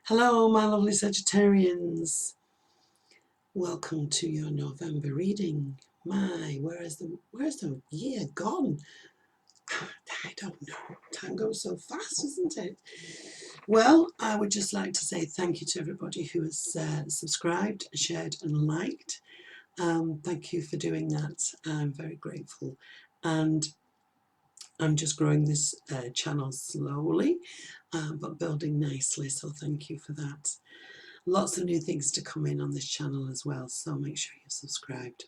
Hello, my lovely Sagittarians. Welcome to your November reading. Where's the year gone? I don't know. Time goes so fast, doesn't it? Well, I would just like to say thank you to everybody who has subscribed, shared, and liked. Thank you for doing that. I'm very grateful, and I'm just growing this channel slowly, but building nicely. So thank you for that. Lots of new things to come in on this channel as well, so make sure you're subscribed.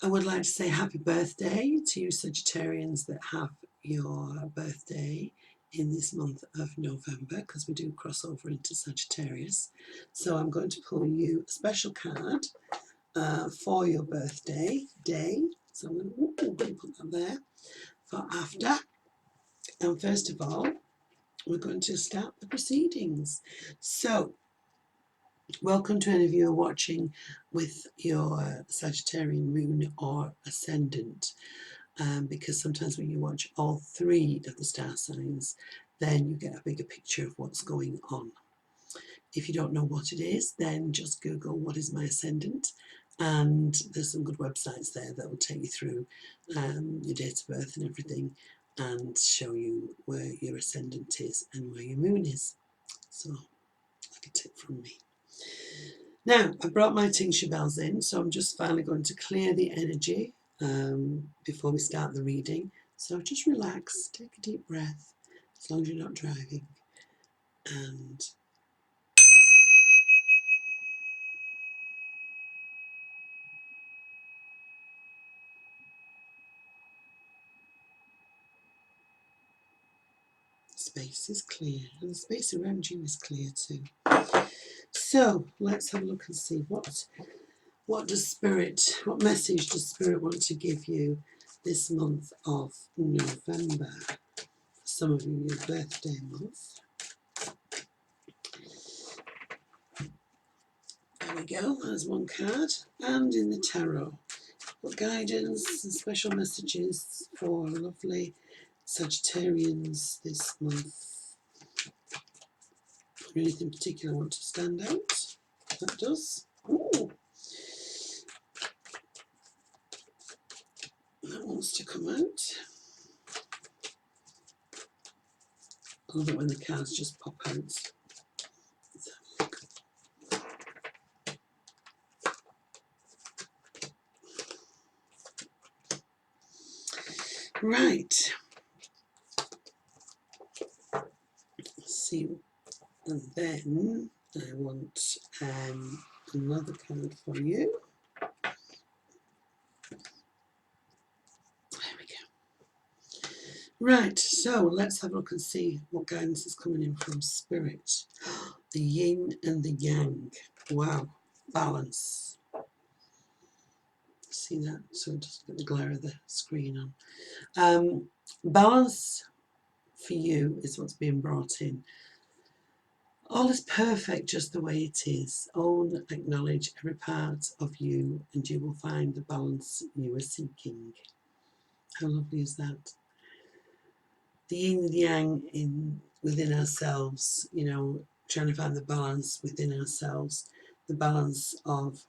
I would like to say happy birthday to you Sagittarians that have your birthday in this month of November, because we do cross over into Sagittarius. So I'm going to pull you a special card for your birthday day. So I'm going to put that there for after. And first of all, we're going to start the proceedings. So welcome to any of you who are watching with your Sagittarian moon or ascendant, because sometimes when you watch all three of the star signs, then you get a bigger picture of what's going on. If you don't know what it is, then just Google what is my ascendant, and there's some good websites there that will take you through your date of birth and everything, and show you where your ascendant is and where your moon is. So, like a tip from me. Now, I brought my tincture bells in, so I'm just finally going to clear the energy before we start the reading. So just relax, take a deep breath, as long as you're not driving. And the space is clear, and the space around you is clear too. So let's have a look and see what message does Spirit want to give you this month of November? For some of you, your birthday month. There we go, there's one card. And in the tarot, what guidance and special messages for lovely Sagittarians this month? Anything particular want to stand out? That does. Ooh. That wants to come out. I love it when the cards just pop out. Let's have a look. Right. Let's see. And then I want another card for you. There we go. Right, so let's have a look and see what guidance is coming in from Spirit. The yin and the yang. Wow, balance. See that? So it doesn't get the glare of the screen on. Balance for you is what's being brought in. All is perfect just the way it is. Own, acknowledge every part of you, and you will find the balance you are seeking. How lovely is that? The yin and the yang within ourselves, trying to find the balance within ourselves, the balance of,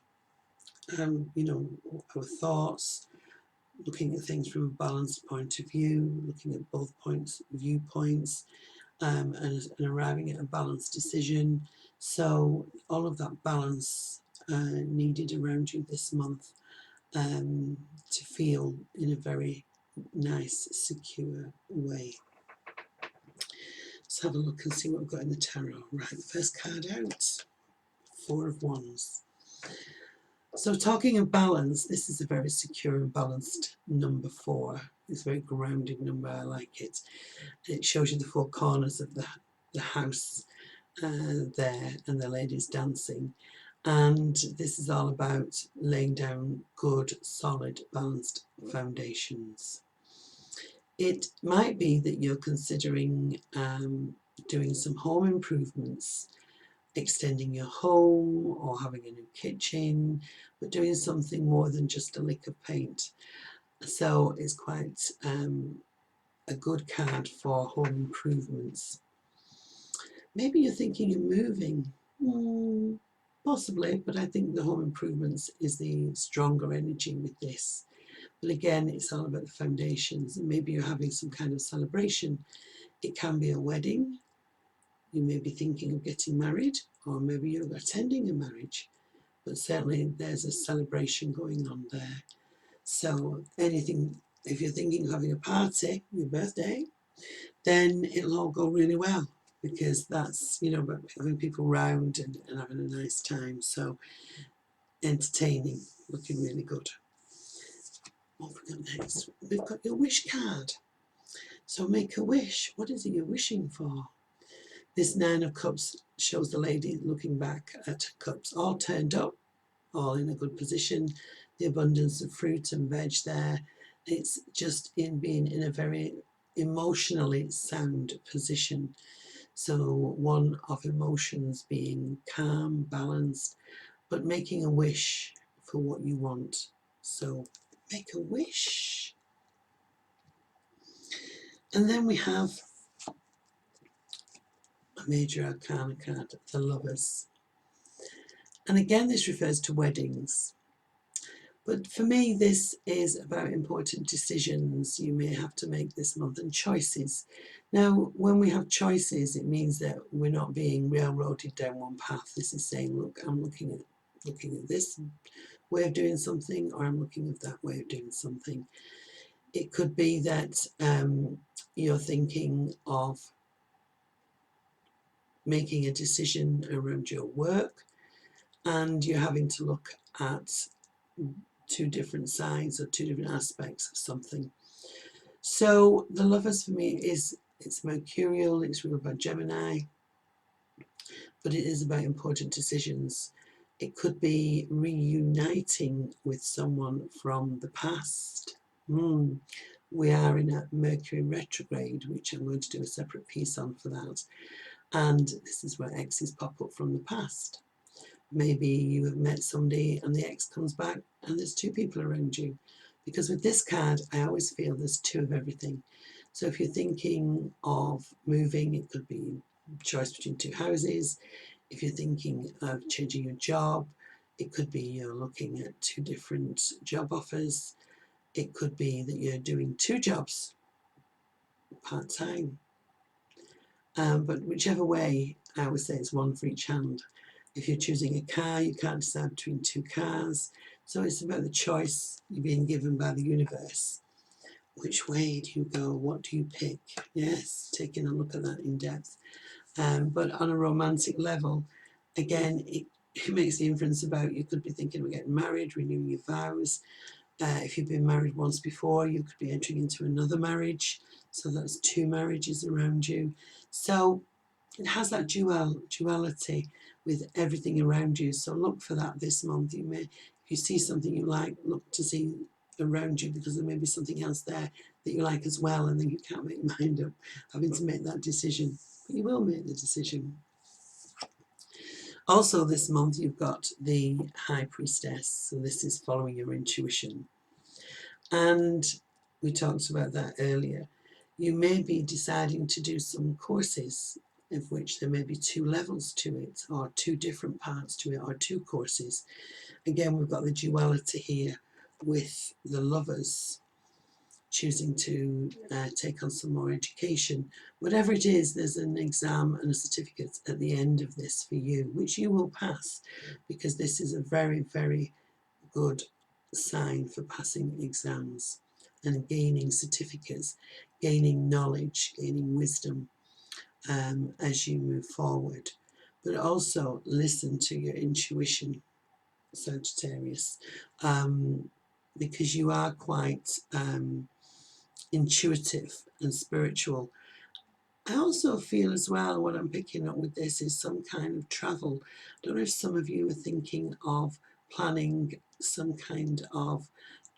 our thoughts, looking at things from a balanced point of view, looking at both viewpoints, and arriving at a balanced decision. So all of that balance needed around you this month to feel in a very nice, secure way. Let's have a look and see what we've got in the tarot. Right, the first card out, Four of Wands. So talking of balance, this is a very secure and balanced number 4. It's a very grounded number, I like it. It shows you the 4 corners of the house there, and the ladies dancing. And this is all about laying down good, solid, balanced foundations. It might be that you're considering doing some home improvements, extending your home or having a new kitchen, but doing something more than just a lick of paint. So it's quite a good card for home improvements. Maybe you're thinking of moving. Possibly, but I think the home improvements is the stronger energy with this. But again, it's all about the foundations. And maybe you're having some kind of celebration. It can be a wedding. You may be thinking of getting married, or maybe you're attending a marriage. But certainly there's a celebration going on there. So anything, if you're thinking of having a party, your birthday, then it'll all go really well, because that's, you know, about having people round and having a nice time. So entertaining, looking really good. What have we got next? We've got your wish card. So make a wish. What is it you're wishing for? This Nine of Cups shows the lady looking back at her cups, all turned up, all in a good position, the abundance of fruit and veg there. It's just in being in a very emotionally sound position. So one of emotions being calm, balanced, but making a wish for what you want. So make a wish. And then we have a major arcana card, the Lovers. And again, this refers to weddings. But for me, this is about important decisions you may have to make this month, and choices. Now, when we have choices, it means that we're not being railroaded down one path. This is saying, look, I'm looking at this way of doing something, or I'm looking at that way of doing something. It could be that you're thinking of making a decision around your work, and you're having to look at two different sides or two different aspects of something. So the Lovers for me it's mercurial, it's ruled by Gemini, but it is about important decisions. It could be reuniting with someone from the past. We are in a Mercury retrograde, which I'm going to do a separate piece on for that. And this is where exes pop up from the past. Maybe you have met somebody and the ex comes back and there's two people around you. Because with this card, I always feel there's two of everything. So if you're thinking of moving, it could be a choice between two houses. If you're thinking of changing your job, it could be you're looking at two different job offers. It could be that you're doing two jobs part-time. But whichever way, I would say it's one for each hand. If you're choosing a car, you can't decide between two cars. So it's about the choice you're being given by the universe. Which way do you go? What do you pick? Yes, taking a look at that in depth. But on a romantic level, again, it makes the inference about you could be thinking of getting married, renewing your vows. If you've been married once before, you could be entering into another marriage. So that's two marriages around you. So it has that duality with everything around you. So look for that this month. You may, if you see something you like, look to see around you, because there may be something else there that you like as well, and then you can't make your mind up having to make that decision. But you will make the decision. Also this month you've got the High Priestess. So this is following your intuition. And we talked about that earlier. You may be deciding to do some courses, of which there may be two levels to it, or two different parts to it, or two courses. Again, we've got the duality here with the Lovers choosing to take on some more education. Whatever it is, there's an exam and a certificate at the end of this for you, which you will pass, because this is a very, very good sign for passing exams and gaining certificates, gaining knowledge, gaining wisdom as you move forward. But also listen to your intuition, Sagittarius, because you are quite intuitive and spiritual. I also feel as well, what I'm picking up with this is some kind of travel. I don't know if some of you are thinking of planning some kind of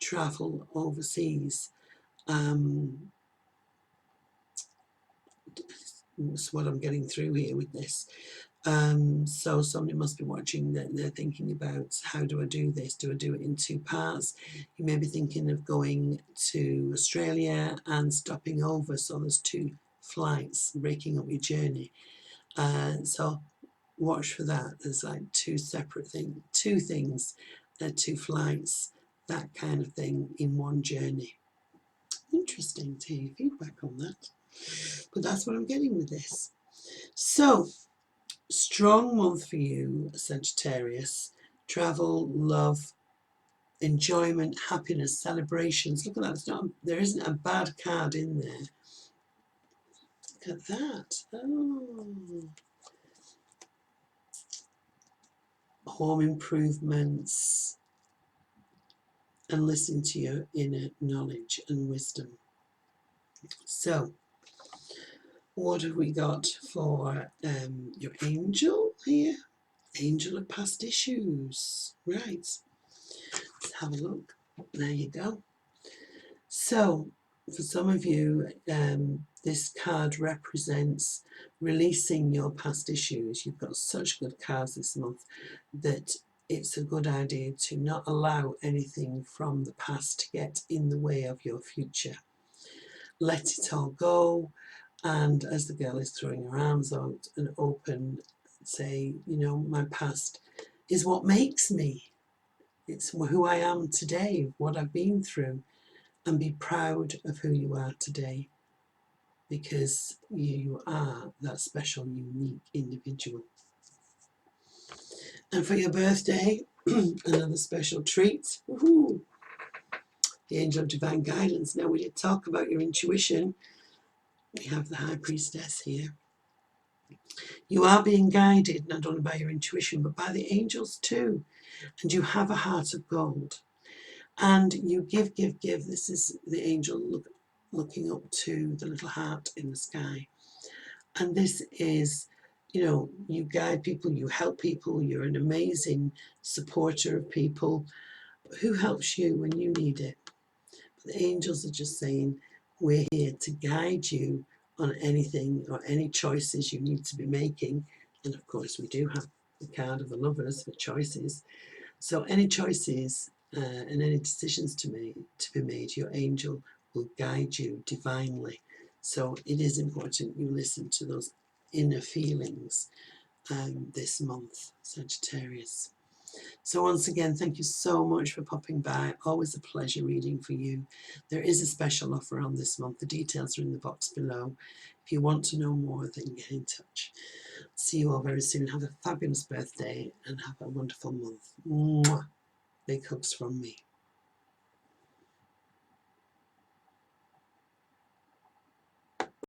travel overseas. That's what I'm getting through here with this. So somebody must be watching that they're thinking about, how do I do this? Do I do it in two parts? You may be thinking of going to Australia and stopping over, so there's two flights, breaking up your journey. So watch for that. There's like two separate things, two flights, that kind of thing in one journey. Interesting to hear feedback on that. But that's what I'm getting with this. So, strong month for you, Sagittarius. Travel, love, enjoyment, happiness, celebrations. Look at that. There isn't a bad card in there. Look at that. Oh. Home improvements and listening to your inner knowledge and wisdom. So, what have we got for your angel here? Angel of past issues. Right. Let's have a look. There you go. So, for some of you, this card represents releasing your past issues. You've got such good cards this month that it's a good idea to not allow anything from the past to get in the way of your future. Let it all go. And as the girl is throwing her arms out and open, say, you know, my past is what makes me. It's who I am today, what I've been through, and be proud of who you are today, because you are that special, unique individual. And for your birthday, another special treat. Woohoo! The Angel of Divine Guidance. Now, we did talk about your intuition. We have the High Priestess here. You are being guided not only by your intuition, but by the angels too. And you have a heart of gold. And you give. This is the angel looking up to the little heart in the sky. And this is, you know, you guide people, you help people, you're an amazing supporter of people. But who helps you when you need it? But the angels are just saying, we're here to guide you on anything or any choices you need to be making. And of course, we do have the card of the Lovers for choices. So any choices and any decisions to be made, your angel will guide you divinely. So it is important you listen to those inner feelings this month, Sagittarius. So once again, thank you so much for popping by. Always a pleasure reading for you. There is a special offer on this month. The details are in the box below. If you want to know more, then get in touch. See you all very soon. Have a fabulous birthday and have a wonderful month. Mwah. Big hugs from me.